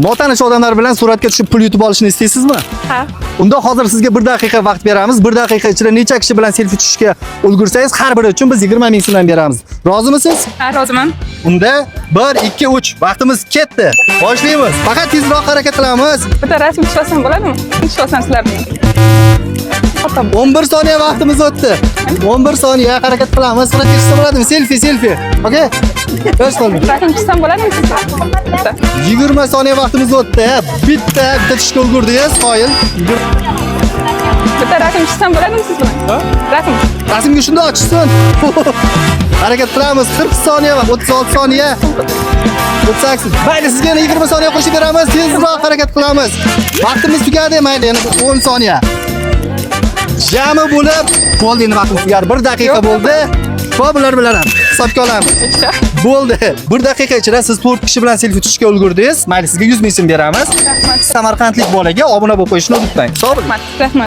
Notanish odamlar bilan suratga tushib pul yutib olishni istaysizmi? Ha. Unda hozir sizga 1 daqiqa vaqt beramiz. 1 daqiqa ichida necha kishi bilan selfie tushishga ulgursangiz, har biri uchun biz 20 ming so'm beramiz. Rozimisiz? Ha, roziman. Unda 1, 2, 3 vaqtimiz ketdi. Boshlaymiz. Faqat tezroq harakat qilamiz. Bitta rasm tusholsam bo'ladimi? Tusholsam sizlarni. 11 soniya vaqtimiz o'tdi. 11 soniya harakat qilamiz. Suratga tushsa bo'ladimi? Selfie. Okay? Yosh qolmang. Rasm tushsam bo'ladimi sizlar? 20 soniya vaqtimiz o'tdi. Bitta tushga ulgurdingiz. Qoyil. Bitta rasm tushsam bo'ladimi siz bilan? Rasm. Rasmga shunda ochsin. Harakat qilamiz. 40 soniya va 36 soniya. 38. Mayli, sizga yana 20 soniya qo'shib beramiz. Tezroq harakat qilamiz. Vaqtimiz tugadi, mayli, yana 10 soniya. Jami bo'lib, bo'ldi, endi vaqtimiz tugadi. 1 daqiqa bo'ldi. Xo'p, bular bilan ham hisobga olamiz. Bo'ldi. 1 daqiqa ichida siz 4 kishi bilan selfie tushishga ulgurdingiz. Mayli, sizga 100 ming so'm beramiz. Samarqandlik bolaga obuna bo'lib qo'yishni unutmang. Sog' bo'ling. Rahmat.